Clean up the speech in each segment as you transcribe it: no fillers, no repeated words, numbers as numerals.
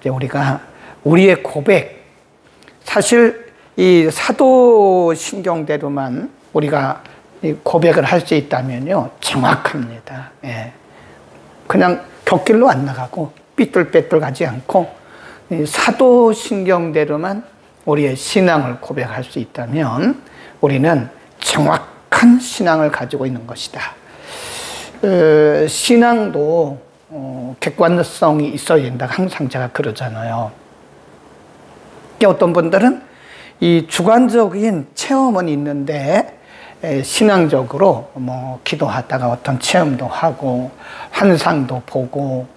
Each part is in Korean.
이제 우리가 우리의 고백, 사실 이 사도신경대로만 우리가 이 고백을 할 수 있다면요, 정확합니다. 예. 그냥 곁길로 안 나가고 삐뚤빼뚤 가지 않고 이 사도신경대로만 우리의 신앙을 고백할 수 있다면 우리는 정확한 신앙을 가지고 있는 것이다. 신앙도 객관성이 있어야 된다. 항상 제가 그러잖아요. 어떤 분들은 이 주관적인 체험은 있는데 신앙적으로 뭐 기도하다가 어떤 체험도 하고 환상도 보고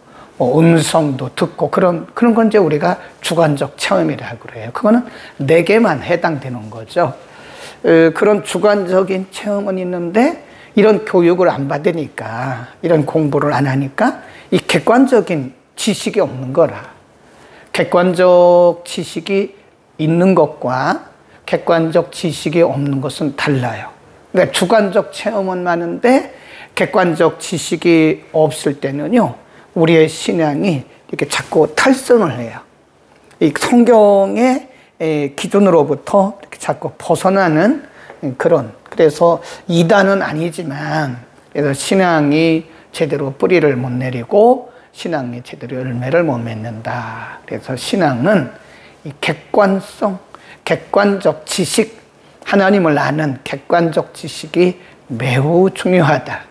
음성도 듣고 그런 건 이제 우리가 주관적 체험이라고 그래요. 그거는 내게만 해당되는 거죠. 그런 주관적인 체험은 있는데 이런 교육을 안 받으니까, 이런 공부를 안 하니까 이 객관적인 지식이 없는 거라. 객관적 지식이 있는 것과 객관적 지식이 없는 것은 달라요. 그러니까 주관적 체험은 많은데 객관적 지식이 없을 때는요, 우리의 신앙이 이렇게 자꾸 탈선을 해요. 이 성경의 기준으로부터 이렇게 자꾸 벗어나는 그래서 이단은 아니지만, 그래서 신앙이 제대로 뿌리를 못 내리고 신앙이 제대로 열매를 못 맺는다. 그래서 신앙은 이 객관성, 객관적 지식, 하나님을 아는 객관적 지식이 매우 중요하다.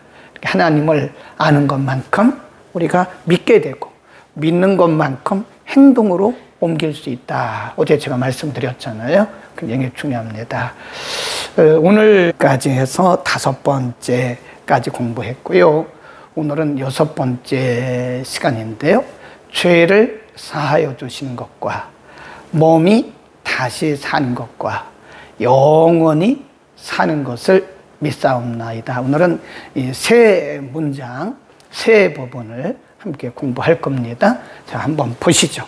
하나님을 아는 것만큼 우리가 믿게 되고 믿는 것만큼 행동으로 옮길 수 있다. 어제 제가 말씀드렸잖아요. 굉장히 중요합니다. 오늘까지 해서 5번째까지 공부했고요. 오늘은 6번째 시간인데요. 죄를 사하여 주시는 것과 몸이 다시 사는 것과 영원히 사는 것을 믿사옵나이다. 오늘은 이 세 문장, 세 부분을 함께 공부할 겁니다. 자, 한번 보시죠.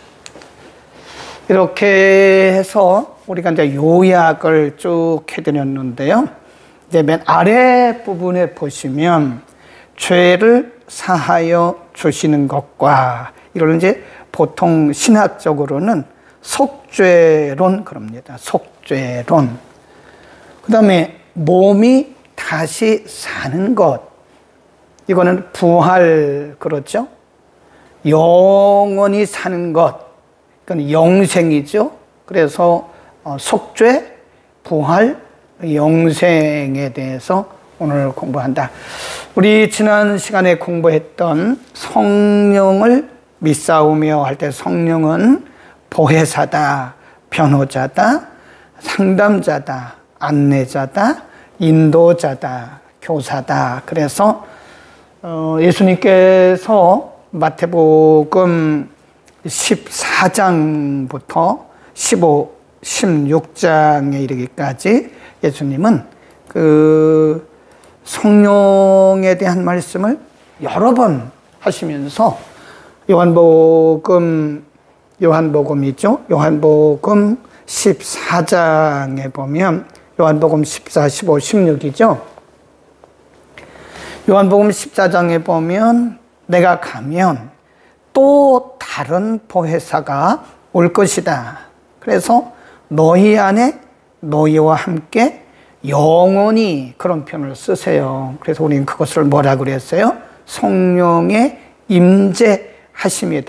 이렇게 해서 우리가 이제 요약을 쭉 해드렸는데요. 이제 맨 아래 부분에 보시면 죄를 사하여 주시는 것과, 이걸 이제 보통 신학적으로는 속죄론 그럽니다. 속죄론. 그 다음에 몸이 다시 사는 것. 이거는 부활, 그렇죠? 영원히 사는 것. 그건 영생이죠. 그래서 속죄, 부활, 영생에 대해서 오늘 공부한다. 우리 지난 시간에 공부했던 성령을 믿사오며 할 때 성령은 보혜사다, 변호자다, 상담자다, 안내자다, 인도자다, 교사다. 그래서 예수님께서 마태복음 14장부터 16장에 이르기까지 예수님은 그 성령에 대한 말씀을 여러 번 하시면서 요한복음이죠. 요한복음 14장에 보면 요한복음 14, 15, 16이죠. 요한복음 14장에 보면 내가 가면 또 다른 보혜사가 올 것이다. 그래서 너희 안에 너희와 함께 영원히, 그런 표현을 쓰세요. 그래서 우리는 그것을 뭐라 그랬어요? 성령의 임재하심이다.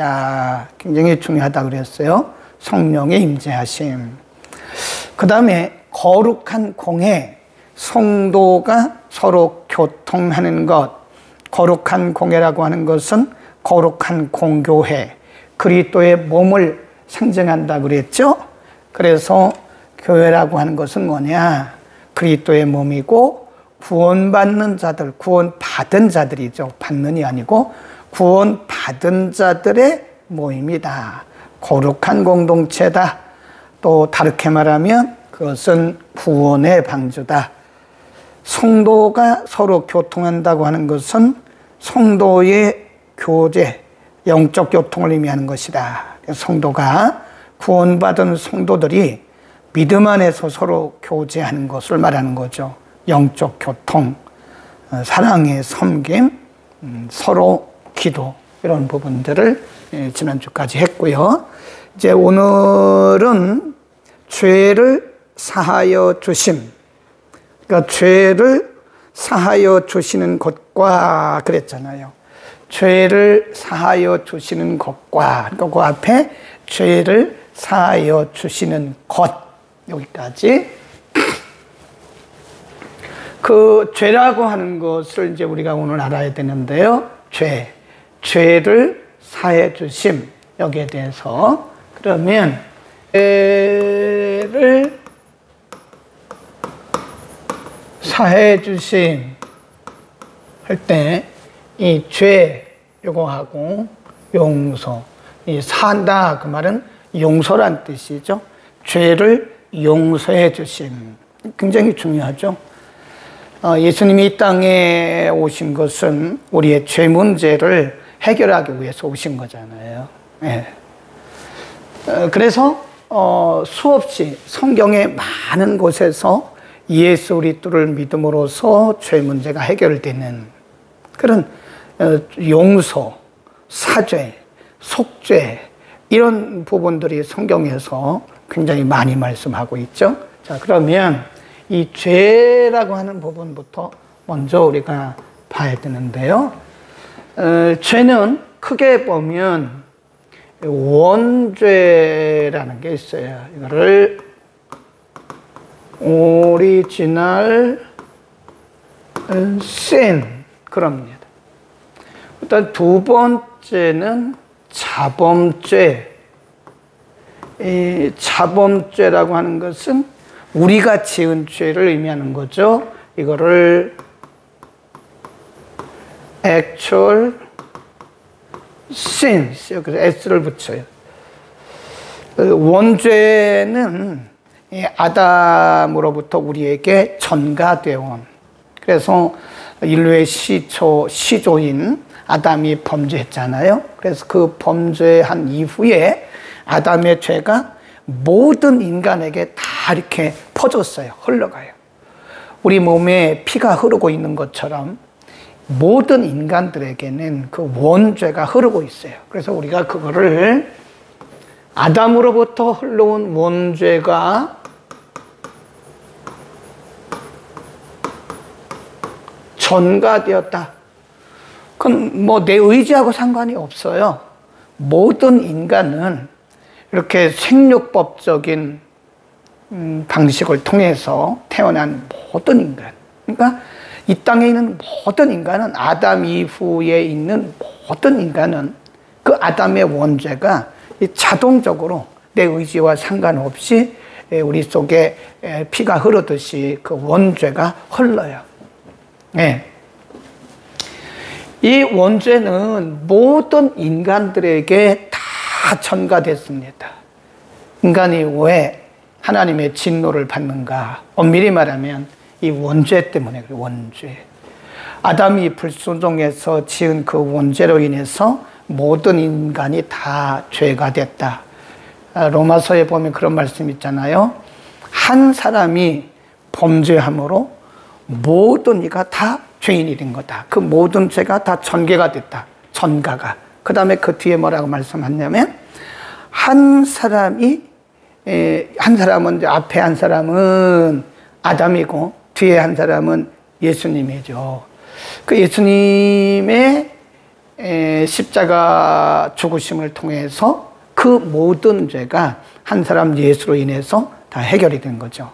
굉장히 중요하다 그랬어요. 성령의 임재하심. 그 다음에 거룩한 공회, 성도가 서로 교통하는 것. 거룩한 공회라고 하는 것은 거룩한 공교회, 그리스도의 몸을 상징한다 그랬죠. 그래서 교회라고 하는 것은 뭐냐? 그리스도의 몸이고 구원받는 자들, 구원받은 자들이죠. 받는이 아니고 구원받은 자들의 모임이다. 거룩한 공동체다. 또 다르게 말하면 그것은 구원의 방주다. 성도가 서로 교통한다고 하는 것은 성도의 교제, 영적 교통을 의미하는 것이다. 성도가, 구원받은 성도들이 믿음 안에서 서로 교제하는 것을 말하는 거죠. 영적 교통, 사랑의 섬김, 서로 기도, 이런 부분들을 지난주까지 했고요. 이제 오늘은 죄를 사하여 주심. 그러니까 죄를 사하여 주시는 것과 그랬잖아요. 죄를 사하여 주시는 것과, 그러니까 그 앞에 죄를 사하여 주시는 것, 여기까지. 그 죄라고 하는 것을 이제 우리가 오늘 알아야 되는데요. 죄를 사해 주심, 여기에 대해서. 그러면 죄를 사해 주심 할 때 이 죄 요거하고 용서, 이 사한다 그 말은 용서란 뜻이죠. 죄를 용서해 주심, 굉장히 중요하죠. 예수님이 이 땅에 오신 것은 우리의 죄 문제를 해결하기 위해서 오신 거잖아요. 네. 그래서 수없이 성경의 많은 곳에서 예수 그리스도를 믿음으로써 죄 문제가 해결되는 그런 용서, 사죄, 속죄 이런 부분들이 성경에서 굉장히 많이 말씀하고 있죠. 자, 그러면 이 죄라고 하는 부분부터 먼저 우리가 봐야 되는데요. 죄는 크게 보면 원죄라는 게 있어요. 이거를 오리지널 sin 그럽니다. 일단 두 번째는 자범죄. 이 자범죄라고 하는 것은 우리가 지은 죄를 의미하는 거죠. 이거를 actual sins, 여기서 s를 붙여요. 원죄는 아담으로부터 우리에게 전가되어 온, 그래서 인류의 시조인 아담이 범죄했잖아요. 그래서 그 범죄한 이후에 아담의 죄가 모든 인간에게 다 이렇게 퍼졌어요. 흘러가요. 우리 몸에 피가 흐르고 있는 것처럼 모든 인간들에게는 그 원죄가 흐르고 있어요. 그래서 우리가 그거를 아담으로부터 흘러온 원죄가 전가되었다. 그건 뭐 내 의지하고 상관이 없어요. 모든 인간은 이렇게 생육법적인 방식을 통해서 태어난 모든 인간, 그러니까 이 땅에 있는 모든 인간은, 아담 이후에 있는 모든 인간은 그 아담의 원죄가 자동적으로 내 의지와 상관없이 우리 속에 피가 흐르듯이 그 원죄가 흘러요. 네. 이 원죄는 모든 인간들에게 다 전가됐습니다. 인간이 왜 하나님의 진노를 받는가? 엄밀히 말하면 이 원죄 때문에 그래요. 원죄. 아담이 불순종해서 지은 그 원죄로 인해서 모든 인간이 다 죄가 됐다. 로마서에 보면 그런 말씀 있잖아요. 한 사람이 범죄함으로 모든 이가 다 죄인이 된 거다. 그 모든 죄가 다 전개가 됐다. 전가가. 그 다음에 그 뒤에 뭐라고 말씀하냐면 한 사람은 이제 앞에 한 사람은 아담이고 뒤에 한 사람은 예수님이죠. 그 예수님의 십자가 죽으심을 통해서 그 모든 죄가 한 사람 예수로 인해서 다 해결이 된 거죠.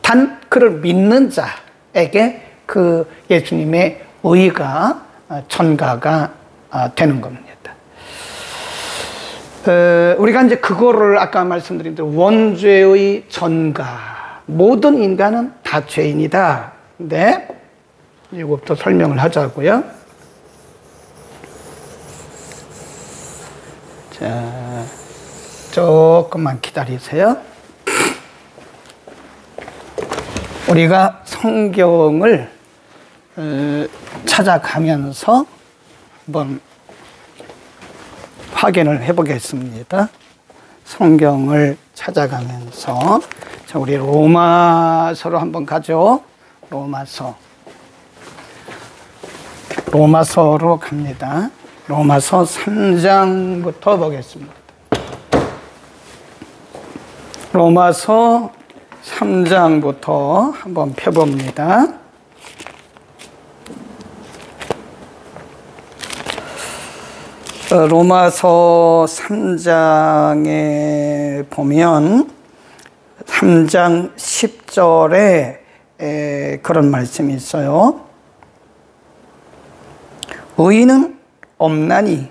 단 그를 믿는 자에게 그 예수님의 의가 전가가 되는 겁니다. 우리가 이제 그거를 아까 말씀드린 대로 원죄의 전가, 모든 인간은 다 죄인이다. 근데 이것부터 설명을 하자고요. 자, 조금만 기다리세요. 우리가 성경을 찾아가면서 한번 확인을 해보겠습니다. 성경을 찾아가면서, 자, 우리 로마서로 한번 가죠. 로마서로 갑니다. 로마서 3장부터 보겠습니다. 로마서 3장부터 한번 펴봅니다. 로마서 3장에 보면 3장 10절에 그런 말씀이 있어요. 의인은 없나니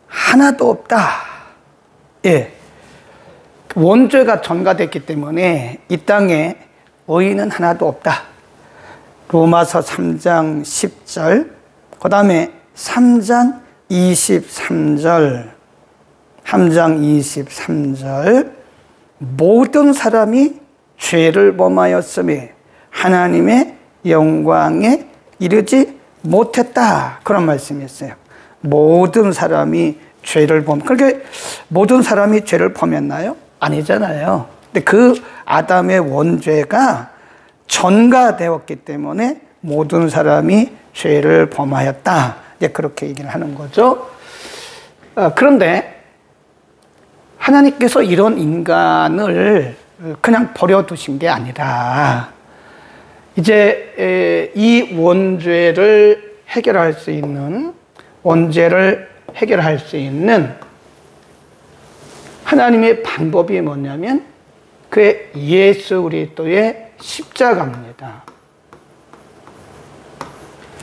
하나도 없다. 예. 원죄가 전가됐기 때문에 이 땅에 의인은 하나도 없다. 로마서 3장 10절, 그 다음에 3장 23절, 3장 23절, 모든 사람이 죄를 범하였으며 하나님의 영광에 이르지 못했다. 그런 말씀이 있어요. 모든 사람이 죄를 그렇게 모든 사람이 죄를 범했나요? 아니잖아요. 근데 그 아담의 원죄가 전가되었기 때문에 모든 사람이 죄를 범하였다. 이제 그렇게 얘기를 하는 거죠. 그런데 하나님께서 이런 인간을 그냥 버려두신 게 아니라 이제 이 원죄를 해결할 수 있는, 원죄를 해결할 수 있는 하나님의 방법이 뭐냐면 그의 예수 그리스도의 십자가입니다.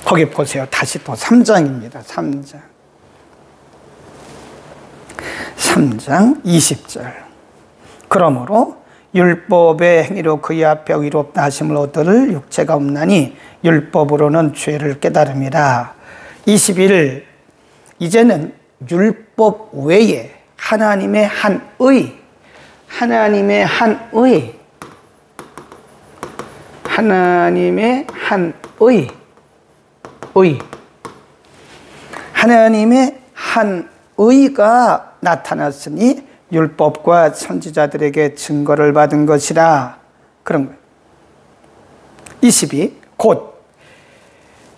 거기 보세요. 다시 또 3장입니다. 3장 20절. 그러므로 율법의 행위로 그의 앞에 의롭다 하심을 얻을 육체가 없나니 율법으로는 죄를 깨달음이라. 21. 이제는 율법 외에 하나님의 한 의, 하나님의 한 의, 하나님의 한 의, 하나님의 한 의가 나타났으니 율법과 선지자들에게 증거를 받은 것이라. 그런 거예요. 22. 곧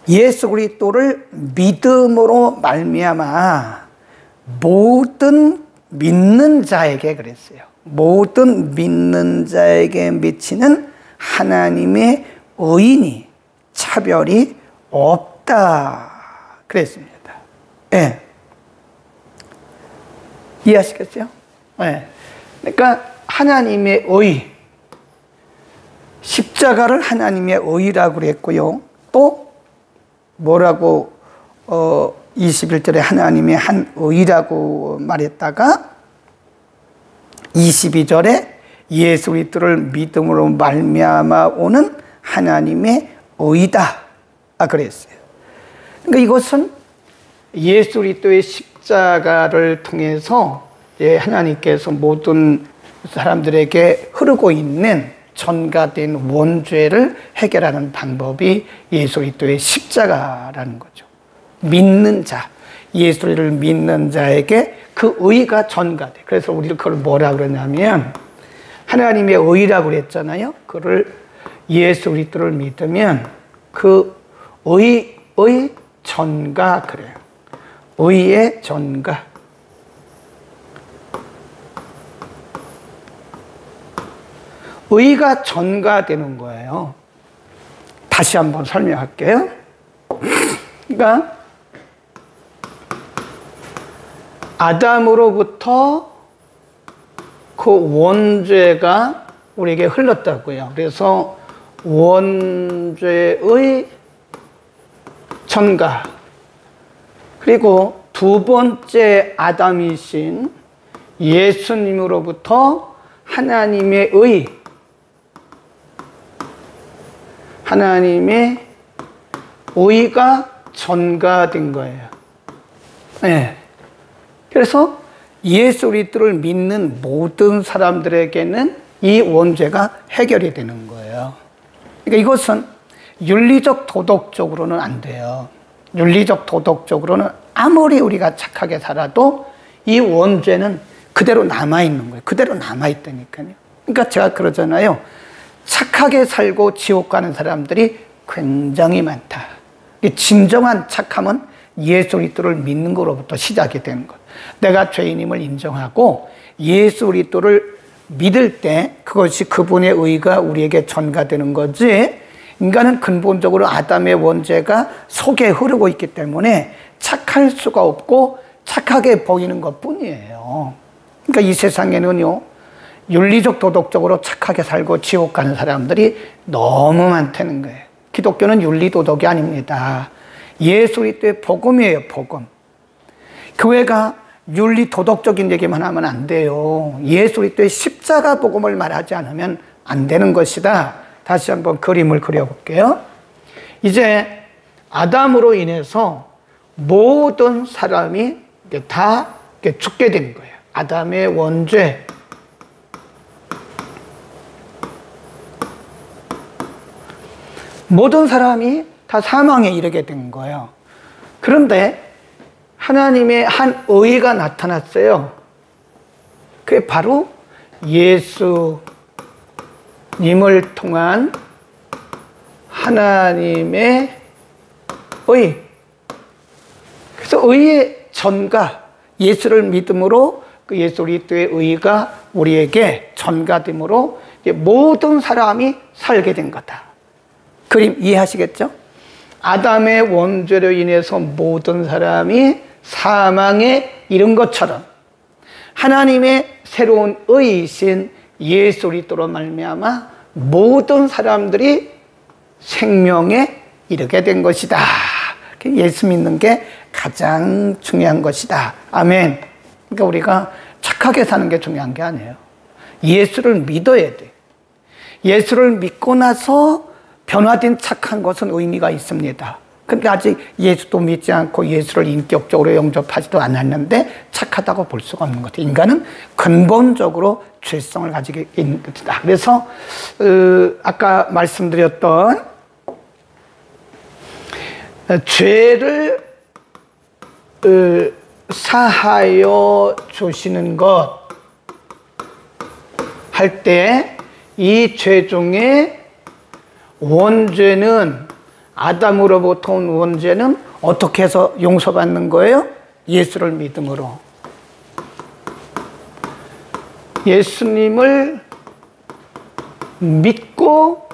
예수 그리스도를 믿음으로 말미암아 모든 믿는 자에게 그랬어요. 모든 믿는 자에게 미치는 하나님의 의인이 차별이 없다. 그랬습니다. 예. 이해하시겠어요? 예. 그러니까 하나님의 의, 십자가를 하나님의 의라고 그랬고요. 또 뭐라고 21절에 하나님의 한 의라고 말했다가 22절에 예수 그리스도를 믿음으로 말미암아 오는 하나님의 의다. 그랬어요. 그러니까 이것은 예수 그리스도의 십자가를 통해서 하나님께서 모든 사람들에게 흐르고 있는 전가된 원죄를 해결하는 방법이 예수 그리스도의 십자가라는 거죠. 믿는 자, 예수를 믿는 자에게 그 의가 전가돼. 그래서 우리가 그걸 뭐라 그러냐면 하나님의 의라고 그랬잖아요. 그를 예수 그리스도를 믿으면 그 의의 전가 그래요. 의의 전가. 의가 전가되는 거예요. 다시 한번 설명할게요. 그러니까 아담으로부터 그 원죄가 우리에게 흘렀다고요. 그래서 원죄의 전가, 그리고 두 번째 아담이신 예수님으로부터 하나님의 의, 하나님의 의가 전가된 거예요. 네. 그래서 예수 그리스도를 믿는 모든 사람들에게는 이 원죄가 해결이 되는 거예요. 그러니까 이것은 윤리적 도덕적으로는 안 돼요. 윤리적 도덕적으로는 아무리 우리가 착하게 살아도 이 원죄는 그대로 남아있는 거예요. 그대로 남아있다니까요. 그러니까 제가 그러잖아요. 착하게 살고 지옥 가는 사람들이 굉장히 많다. 진정한 착함은 예수 그리스도를 믿는 것으로부터 시작이 되는 것. 내가 죄인임을 인정하고 예수 그리스도를 믿을 때 그것이 그분의 의가 우리에게 전가되는 거지. 인간은 근본적으로 아담의 원죄가 속에 흐르고 있기 때문에 착할 수가 없고 착하게 보이는 것뿐이에요. 그러니까 이 세상에는요, 윤리적 도덕적으로 착하게 살고 지옥 가는 사람들이 너무 많다는 거예요. 기독교는 윤리 도덕이 아닙니다. 예수 그리스도의 복음이에요, 복음. 교회가 윤리 도덕적인 얘기만 하면 안 돼요. 예수 그리스도의 십자가 복음을 말하지 않으면 안 되는 것이다. 다시 한번 그림을 그려볼게요. 이제 아담으로 인해서 모든 사람이 다 죽게 된 거예요. 아담의 원죄. 모든 사람이 다 사망에 이르게 된 거예요. 그런데 하나님의 한 의가 나타났어요. 그게 바로 예수님을 통한 하나님의 의. 그래서 의의 전가, 예수를 믿음으로 그 예수 그리스도의 의가 우리에게 전가됨으로 모든 사람이 살게 된 거다. 그림 이해하시겠죠? 아담의 원죄로 인해서 모든 사람이 사망에 이른 것처럼 하나님의 새로운 의이신 예수 그리스도로 말미암아 모든 사람들이 생명에 이르게 된 것이다. 예수 믿는 게 가장 중요한 것이다. 아멘. 그러니까 우리가 착하게 사는 게 중요한 게 아니에요. 예수를 믿어야 돼. 예수를 믿고 나서 변화된 착한 것은 의미가 있습니다. 근데 아직 예수도 믿지 않고 예수를 인격적으로 영접하지도 않았는데 착하다고 볼 수가 없는 것 같아요. 인간은 근본적으로 죄성을 가지고 있는 것이다. 그래서 아까 말씀드렸던 죄를 사하여 주시는 것 할 때 이 죄 중에 원죄는 아담으로부터 온 원죄는 어떻게 해서 용서받는 거예요? 예수를 믿음으로. 예수님을 믿고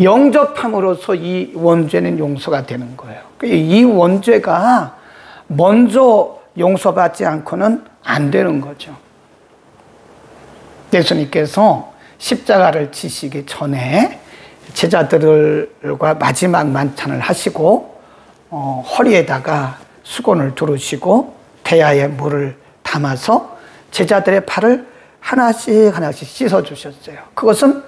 영접함으로써 이 원죄는 용서가 되는 거예요. 이 원죄가 먼저 용서받지 않고는 안 되는 거죠. 예수님께서 십자가를 지시기 전에 제자들과 마지막 만찬을 하시고 허리에다가 수건을 두르시고 대야에 물을 담아서 제자들의 발을 하나씩 하나씩 씻어주셨어요. 그것은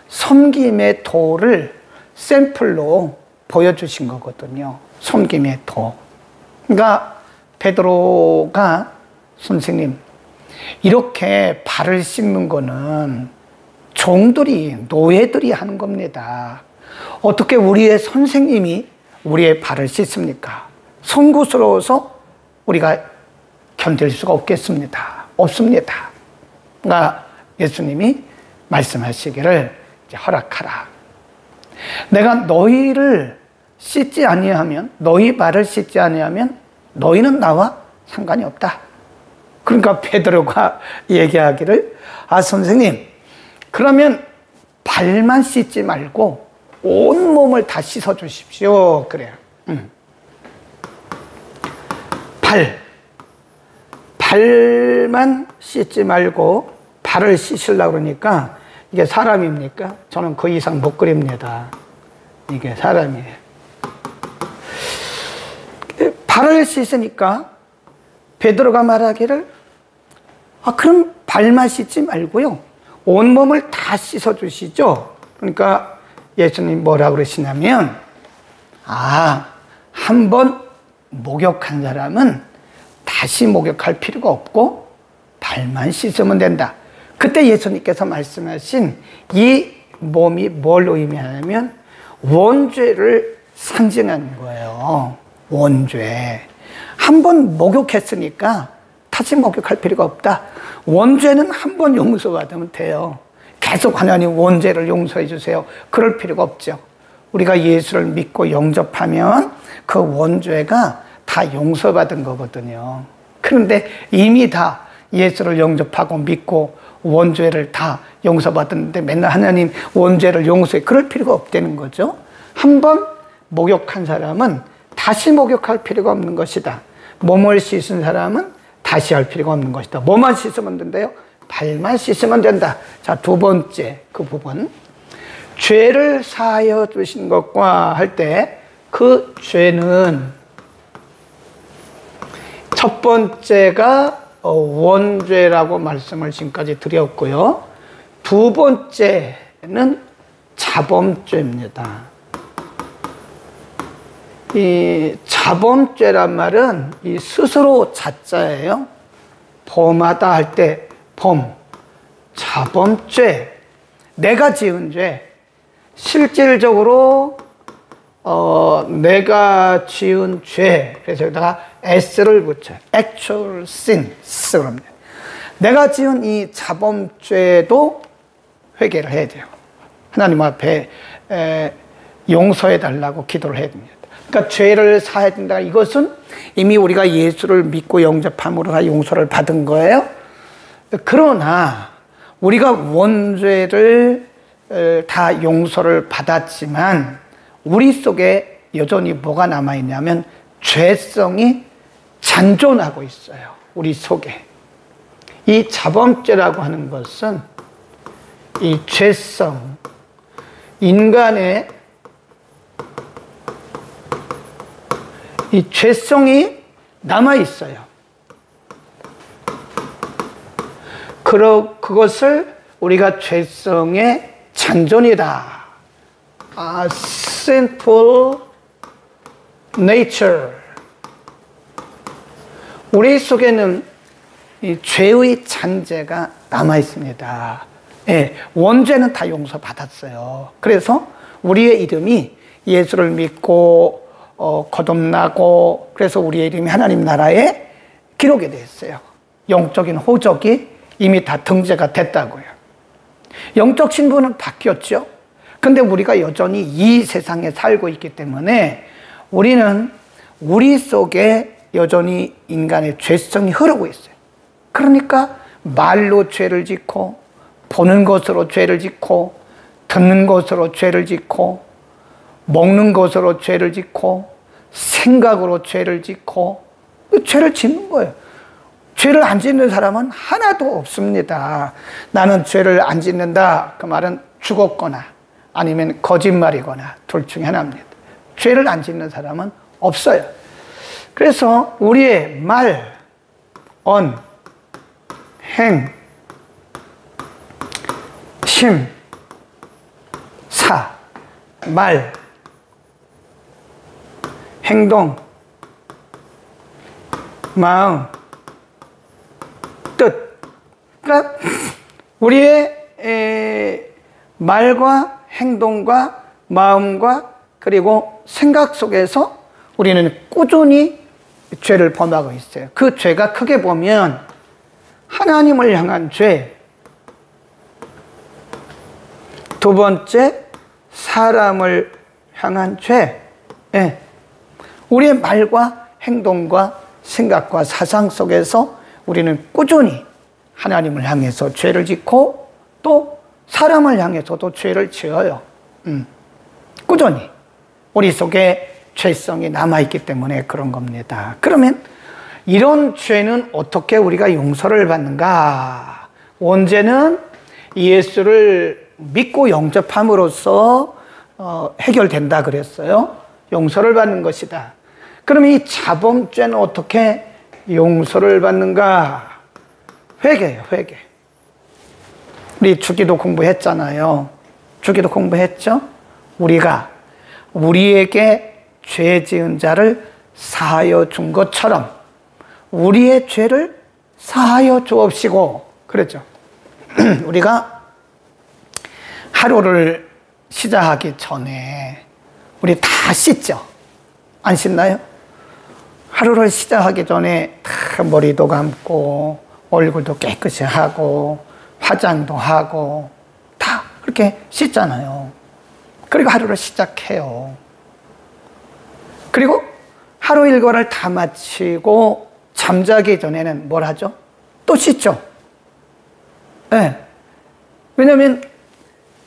섬김의 도를 샘플로 보여주신 거거든요. 섬김의 도. 그러니까 베드로가 선생님, 이렇게 발을 씻는 거는 종들이, 노예들이 하는 겁니다. 어떻게 우리의 선생님이 우리의 발을 씻습니까? 송구스러워서 우리가 견딜 수가 없겠습니다. 없습니다. 그러니까 예수님이 말씀하시기를 허락하라. 내가 너희를 씻지 아니하면, 너희 발을 씻지 아니하면 너희는 나와 상관이 없다. 그러니까 베드로가 얘기하기를, 아 선생님, 그러면 발만 씻지 말고 온 몸을 다 씻어 주십시오. 그래요. 발만 씻지 말고 발을 씻으려고 그러니까 이게 사람입니까? 저는 그 이상 못 그립니다. 이게 사람이에요. 발을 씻으니까 베드로가 말하기를, 아 그럼 발만 씻지 말고요, 온몸을 다 씻어 주시죠. 그러니까 예수님 뭐라 그러시냐면, 한 번 목욕한 사람은 다시 목욕할 필요가 없고 발만 씻으면 된다. 그때 예수님께서 말씀하신 이 몸이 뭘 의미하냐면 원죄를 상징하는 거예요. 원죄. 한 번 목욕했으니까 다시 목욕할 필요가 없다. 원죄는 한 번 용서받으면 돼요. 계속 하나님 원죄를 용서해 주세요. 그럴 필요가 없죠. 우리가 예수를 믿고 영접하면 그 원죄가 다 용서받은 거거든요. 그런데 이미 다 예수를 영접하고 믿고 원죄를 다 용서받았는데 맨날 하나님 원죄를 용서해, 그럴 필요가 없다는 거죠. 한번 목욕한 사람은 다시 목욕할 필요가 없는 것이다. 몸을 씻은 사람은 다시 할 필요가 없는 것이다. 뭐만 씻으면 된대요? 발만 씻으면 된다. 자, 두 번째 그 부분, 죄를 사하여 주신 것과 할 때 그 죄는 첫 번째가 원죄라고 말씀을 지금까지 드렸고요. 두 번째는 자범죄입니다. 이 자범죄란 말은 이 스스로 자자예요. 범하다 할 때 범, 자범죄, 내가 지은 죄, 실질적으로 내가 지은 죄, 그래서 여기다가 s를 붙여요. actual sins 그럽니다. 내가 지은 이 자범죄도 회개를 해야 돼요. 하나님 앞에 용서해 달라고 기도를 해야 됩니다. 그러니까 죄를 사해야 된다. 이것은 이미 우리가 예수를 믿고 영접함으로 다 용서를 받은 거예요. 그러나 우리가 원죄를 다 용서를 받았지만 우리 속에 여전히 뭐가 남아있냐면 죄성이 잔존하고 있어요. 우리 속에. 이 자범죄라고 하는 것은 이 죄성, 인간의 이 죄성이 남아있어요. 그것을 우리가 죄성의 잔존이다. sinful nature. 우리 속에는 이 죄의 잔재가 남아있습니다. 예, 원죄는 다 용서받았어요. 그래서 우리의 이름이 예수를 믿고 거듭나고 그래서 우리의 이름이 하나님 나라에 기록이 됐어요. 영적인 호적이 이미 다 등재가 됐다고요. 영적 신분은 바뀌었죠. 근데 우리가 여전히 이 세상에 살고 있기 때문에 우리는 우리 속에 여전히 인간의 죄성이 흐르고 있어요. 그러니까 말로 죄를 짓고, 보는 것으로 죄를 짓고, 듣는 것으로 죄를 짓고, 먹는 것으로 죄를 짓고, 생각으로 죄를 짓고, 죄를 짓는 거예요. 죄를 안 짓는 사람은 하나도 없습니다. 나는 죄를 안 짓는다. 그 말은 죽었거나 아니면 거짓말이거나 둘 중에 하나입니다. 죄를 안 짓는 사람은 없어요. 그래서 우리의 말, 언, 행, 심, 사, 말, 행동, 마음, 뜻. 그러니까 우리의 말과 행동과 마음과 그리고 생각 속에서 우리는 꾸준히 죄를 범하고 있어요. 그 죄가 크게 보면 하나님을 향한 죄, 두 번째 사람을 향한 죄. 예. 우리의 말과 행동과 생각과 사상 속에서 우리는 꾸준히 하나님을 향해서 죄를 짓고 또 사람을 향해서도 죄를 지어요. 꾸준히 우리 속에 죄성이 남아있기 때문에 그런 겁니다. 그러면 이런 죄는 어떻게 우리가 용서를 받는가? 원죄는 예수를 믿고 영접함으로써 해결된다 그랬어요. 용서를 받는 것이다. 그러면 이 자범죄는 어떻게 용서를 받는가? 회개예요, 회개. 우리 주기도 공부했잖아요. 주기도 공부했죠? 우리가 우리에게 죄 지은 자를 사하여 준 것처럼 우리의 죄를 사하여 주옵시고 그랬죠. 우리가 하루를 시작하기 전에 우리 다 씻죠? 안 씻나요? 하루를 시작하기 전에 다 머리도 감고 얼굴도 깨끗이 하고 화장도 하고 다 그렇게 씻잖아요. 그리고 하루를 시작해요. 그리고 하루 일과를 다 마치고 잠자기 전에는 뭘 하죠? 또 씻죠. 네. 왜냐하면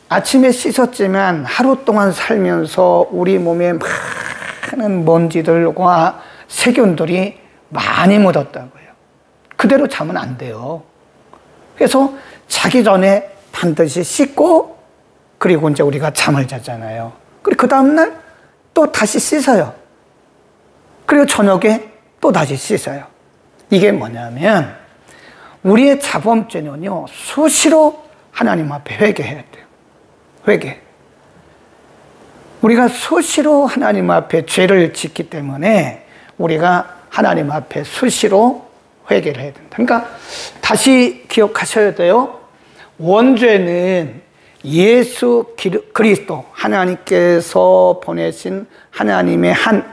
아침에 씻었지만 하루 동안 살면서 우리 몸에 많은 먼지들과 세균들이 많이 묻었다고요. 그대로 자면 안 돼요. 그래서 자기 전에 반드시 씻고 그리고 이제 우리가 잠을 자잖아요. 그리고 그 다음날 또 다시 씻어요. 그리고 저녁에 또 다시 씻어요. 이게 뭐냐면 우리의 자범죄는요, 수시로 하나님 앞에 회개해야 돼요. 회개. 우리가 수시로 하나님 앞에 죄를 짓기 때문에 우리가 하나님 앞에 수시로 회개를 해야 된다. 그러니까 다시 기억하셔야 돼요. 원죄는 예수 그리스도 하나님께서 보내신 하나님의 한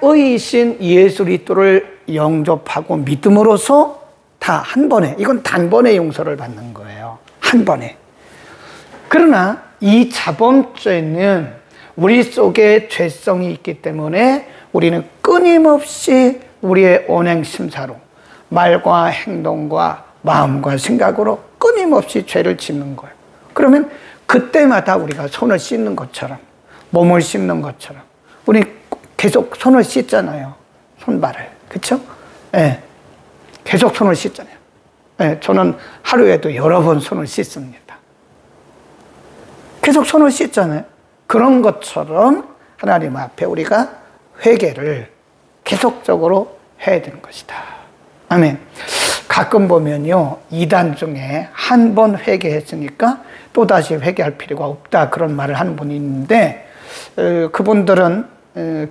의이신 예수 그리스도를 영접하고 믿음으로써 다 한 번에, 이건 단번에 용서를 받는 거예요. 한 번에. 그러나 이 자범죄는 우리 속에 죄성이 있기 때문에 우리는 끊임없이 우리의 언행심사로 말과 행동과 마음과 생각으로 끊임없이 죄를 짓는 거예요. 그러면 그때마다 우리가 손을 씻는 것처럼, 몸을 씻는 것처럼 우리 계속 손을 씻잖아요. 손발을. 그렇죠? 네. 계속 손을 씻잖아요. 네. 저는 하루에도 여러 번 손을 씻습니다. 계속 손을 씻잖아요. 그런 것처럼 하나님 앞에 우리가 회개를 계속적으로 해야 되는 것이다. 아멘. 가끔 보면요, 이단 중에 한 번 회개했으니까 또다시 회개할 필요가 없다, 그런 말을 하는 분이 있는데, 그분들은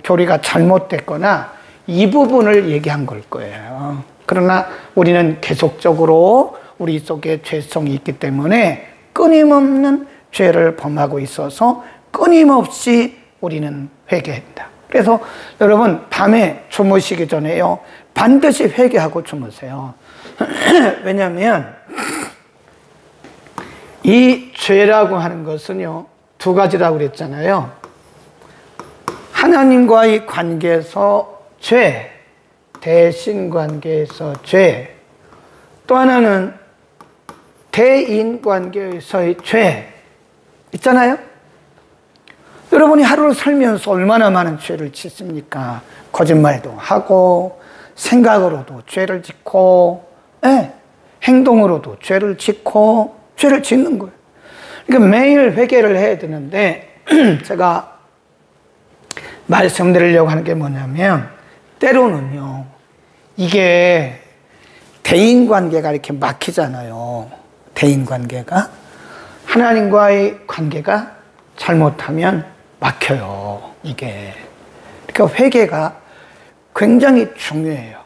교리가 잘못됐거나 이 부분을 얘기한 걸 거예요. 그러나 우리는 계속적으로 우리 속에 죄성이 있기 때문에 끊임없는 죄를 범하고 있어서 끊임없이 우리는 회개한다. 그래서 여러분, 밤에 주무시기 전에요, 반드시 회개하고 주무세요. 왜냐하면 이 죄라고 하는 것은요, 두 가지라고 그랬잖아요. 하나님과의 관계에서 죄, 대신 관계에서 죄, 또 하나는 대인 관계에서의 죄 있잖아요. 여러분이 하루를 살면서 얼마나 많은 죄를 짓습니까? 거짓말도 하고, 생각으로도 죄를 짓고, 행동으로도 죄를 짓고, 죄를 짓는 거예요. 그러니까 매일 회개를 해야 되는데, 제가 말씀드리려고 하는 게 뭐냐면, 때로는요, 이게 대인관계가 이렇게 막히잖아요. 대인관계가. 하나님과의 관계가 잘못하면 막혀요, 이게. 그러니까 회개가 굉장히 중요해요.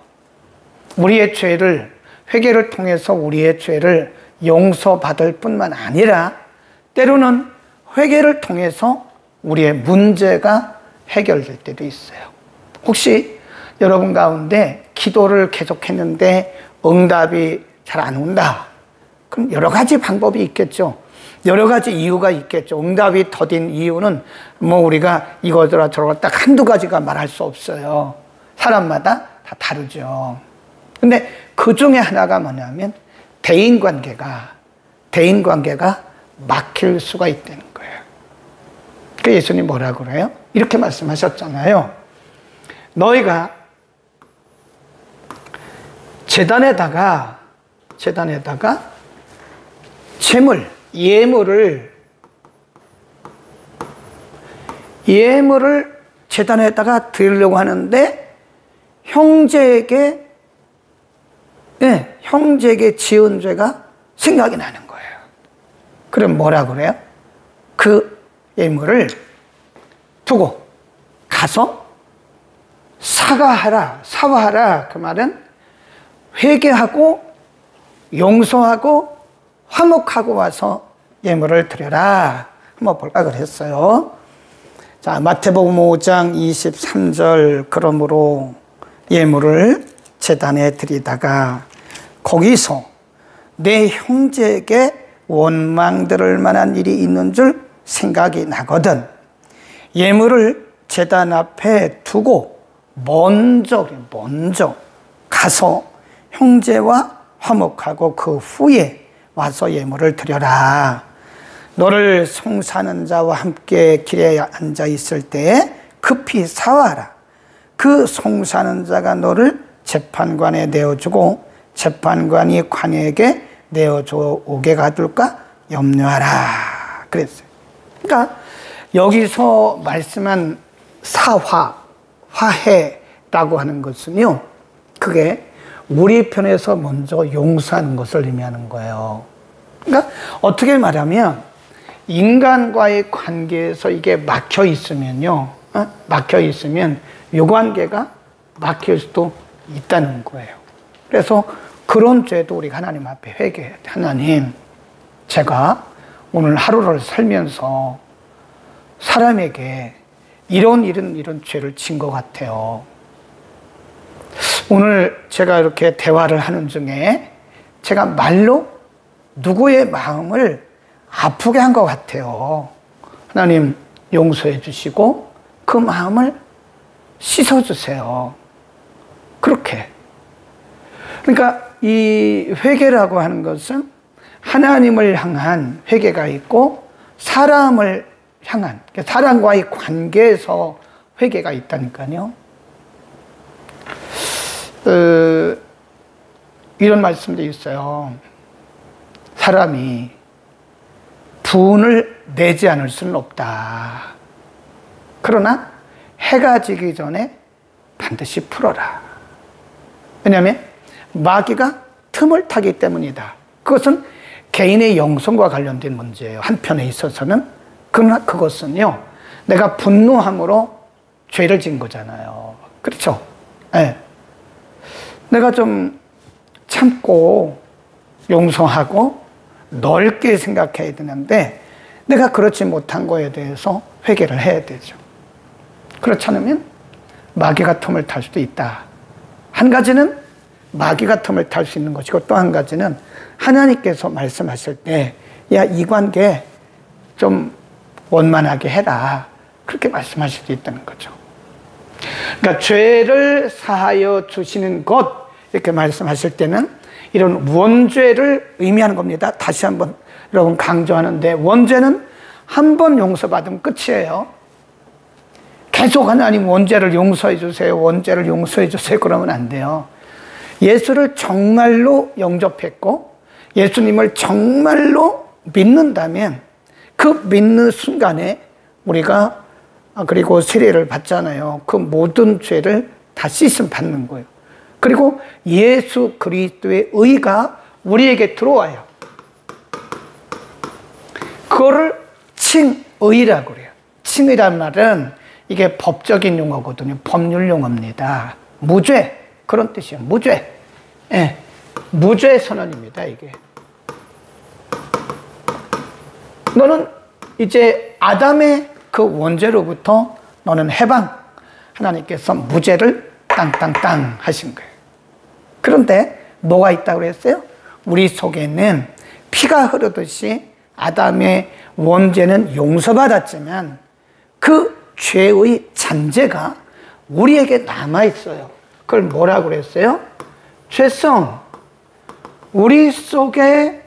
우리의 죄를, 회개를 통해서 우리의 죄를 용서받을 뿐만 아니라 때로는 회개를 통해서 우리의 문제가 해결될 때도 있어요. 혹시 여러분 가운데 기도를 계속했는데 응답이 잘 안 온다. 그럼 여러 가지 방법이 있겠죠. 여러 가지 이유가 있겠죠. 응답이 더딘 이유는 뭐 우리가 이거더라 저거라 딱 한두 가지가 말할 수 없어요. 사람마다 다 다르죠. 근데 그 중에 하나가 뭐냐면 대인관계가 막힐 수가 있다는 거예요. 그 예수님 뭐라고 그래요? 이렇게 말씀하셨잖아요. 너희가 제단에다가 예물을 제단에다가 드리려고 하는데 형제에게 지은 죄가 생각이 나는 거예요. 그럼 뭐라 그래요? 그 예물을 두고 가서 사과하라. 그 말은 회개하고 용서하고 화목하고 와서 예물을 드려라. 한번 볼까 그랬어요. 자, 마태복음 5장 23절, 그러므로 예물을 제단에 드리다가 거기서 내 형제에게 원망 들을 만한 일이 있는 줄 생각이 나거든 예물을 제단 앞에 두고 먼저 가서 형제와 화목하고 그 후에 와서 예물을 드려라. 너를 송사하는 자와 함께 길에 앉아 있을 때에 급히 사와라. 그 송사하는 자가 너를 재판관에 내어주고 재판관이 관에게 내어줘 오게 가둘까 염려하라 그랬어요. 그러니까 여기서 말씀한 화해라고 하는 것은요, 그게 우리 편에서 먼저 용서하는 것을 의미하는 거예요. 그러니까 어떻게 말하면 인간과의 관계에서 이게 막혀 있으면요, 막혀 있으면 이 관계가 막힐 수도 있다는 거예요. 그래서 그런 죄도 우리가 하나님 앞에 회개해야 돼. 하나님, 제가 오늘 하루를 살면서 사람에게 이런 죄를 진 것 같아요. 오늘 제가 이렇게 대화를 하는 중에 제가 말로 누구의 마음을 아프게 한 것 같아요. 하나님 용서해 주시고 그 마음을 씻어주세요. 그렇게. 그러니까 이 회개라고 하는 것은 하나님을 향한 회개가 있고 사람을 향한, 사람과의 관계에서 회개가 있다니까요. 이런 말씀도 있어요. 사람이 분을 내지 않을 수는 없다. 그러나 해가 지기 전에 반드시 풀어라. 왜냐하면 마귀가 틈을 타기 때문이다. 그것은 개인의 영성과 관련된 문제예요. 한편에 있어서는. 그러나 그것은요, 내가 분노함으로 죄를 진 거잖아요. 그렇죠? 네. 내가 좀 참고 용서하고 넓게 생각해야 되는데 내가 그렇지 못한 거에 대해서 회개를 해야 되죠. 그렇지 않으면 마귀가 틈을 탈 수도 있다. 한 가지는 마귀가 틈을 탈 수 있는 것이고 또 한 가지는 하나님께서 말씀하실 때 야, 이 관계 좀 원만하게 해라. 그렇게 말씀하실 수 있다는 거죠. 그러니까 죄를 사하여 주시는 것 이렇게 말씀하실 때는 이런 원죄를 의미하는 겁니다. 다시 한번 여러분 강조하는데 원죄는 한 번 용서받으면 끝이에요. 계속 하나님 원죄를 용서해 주세요. 원죄를 용서해 주세요. 그러면 안 돼요. 예수를 정말로 영접했고 예수님을 정말로 믿는다면 그 믿는 순간에 우리가 그리고 세례를 받잖아요. 그 모든 죄를 다 씻음 받는 거예요. 그리고 예수 그리스도의 의가 우리에게 들어와요. 그거를 칭의라고 그래요. 칭의란 말은 이게 법적인 용어거든요. 법률 용어입니다. 무죄 그런 뜻이에요. 무죄. 예, 무죄 선언입니다. 이게. 너는 이제 아담의 그 원죄로부터 너는 해방. 하나님께서 무죄를 땅땅땅 하신 거예요. 그런데 뭐가 있다고 그랬어요? 우리 속에는 피가 흐르듯이 아담의 원죄는 용서받았지만 그 죄의 잔재가 우리에게 남아있어요. 그걸 뭐라고 그랬어요? 죄성. 우리 속에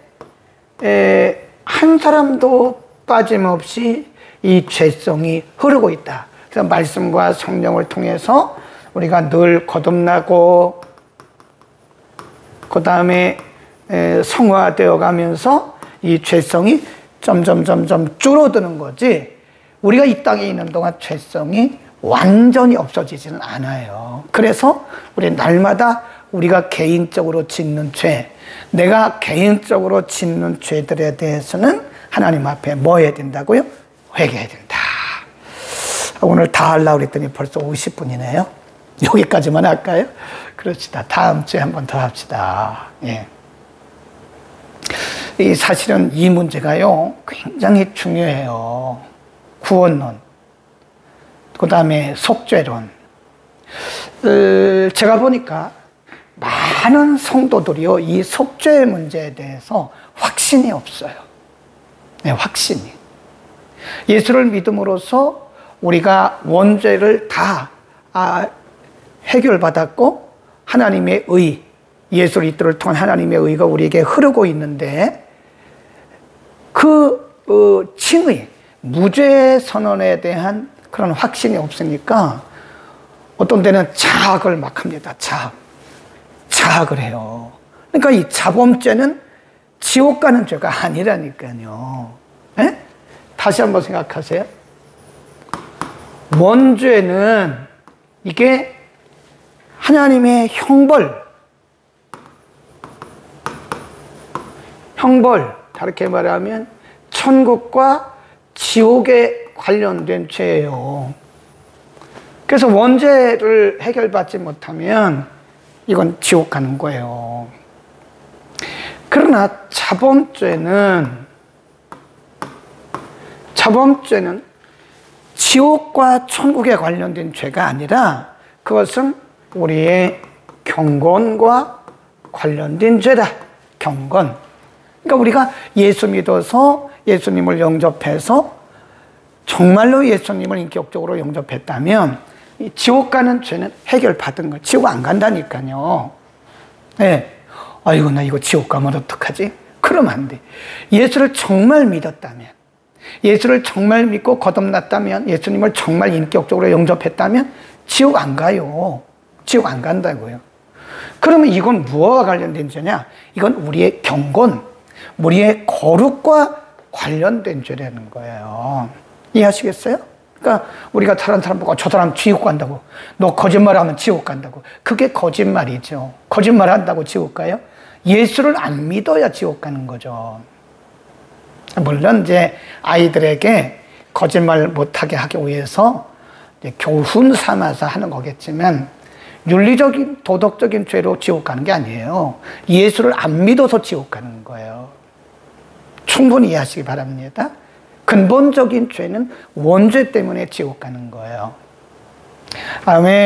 한 사람도 빠짐없이 이 죄성이 흐르고 있다. 그래서 말씀과 성령을 통해서 우리가 늘 거듭나고 그 다음에 성화되어 가면서 이 죄성이 점점 줄어드는 거지 우리가 이 땅에 있는 동안 죄성이 완전히 없어지지는 않아요. 그래서 우리 날마다 우리가 개인적으로 짓는 죄, 내가 개인적으로 짓는 죄들에 대해서는 하나님 앞에 뭐 해야 된다고요? 회개해야 된다. 오늘 다 하려고 그랬더니 벌써 50분이네요. 여기까지만 할까요? 그렇시다. 다음 주에 한 번 더 합시다. 예. 사실은 이 문제가요, 굉장히 중요해요. 구원론, 그 다음에 속죄론. 제가 보니까 많은 성도들이요, 이 속죄 문제에 대해서 확신이 없어요. 네, 확신이. 예수를 믿음으로써 우리가 원죄를 다 해결받았고 하나님의 의, 예수 그리스도를 통한 하나님의 의가 우리에게 흐르고 있는데 그 칭의, 무죄 선언에 대한 그런 확신이 없으니까 어떤 때는 자학을 막 합니다. 자학을 해요. 그러니까 이 자범죄는 지옥 가는 죄가 아니라니까요. 에? 다시 한번 생각하세요. 원죄는 이게 하나님의 형벌, 다르게 말하면 천국과 지옥에 관련된 죄예요. 그래서 원죄를 해결받지 못하면 이건 지옥 가는 거예요. 그러나 자범죄는 지옥과 천국에 관련된 죄가 아니라 그것은 우리의 경건과 관련된 죄다. 경건. 그러니까 우리가 예수 믿어서 예수님을 영접해서 정말로 예수님을 인격적으로 영접했다면 이 지옥 가는 죄는 해결받은 거. 지옥 안 간다니까요. 네. 아이고, 나 이거 지옥 가면 어떡하지? 그러면 안 돼. 예수를 정말 믿었다면, 예수를 정말 믿고 거듭났다면, 예수님을 정말 인격적으로 영접했다면 지옥 안 가요. 지옥 안 간다고요. 그러면 이건 무엇과 관련된 죄냐? 이건 우리의 경건, 우리의 거룩과 관련된 죄라는 거예요. 이해하시겠어요? 그러니까 우리가 다른 사람 보고 저 사람 지옥 간다고, 너 거짓말하면 지옥 간다고. 그게 거짓말이죠. 거짓말 한다고 지옥 가요? 예수를 안 믿어야 지옥 가는 거죠. 물론 이제 아이들에게 거짓말 못하게 하기 위해서 이제 교훈 삼아서 하는 거겠지만 윤리적인 도덕적인 죄로 지옥 가는 게 아니에요. 예수를 안 믿어서 지옥 가는 거예요. 충분히 이해하시기 바랍니다. 근본적인 죄는 원죄 때문에 지옥 가는 거예요. 아멘.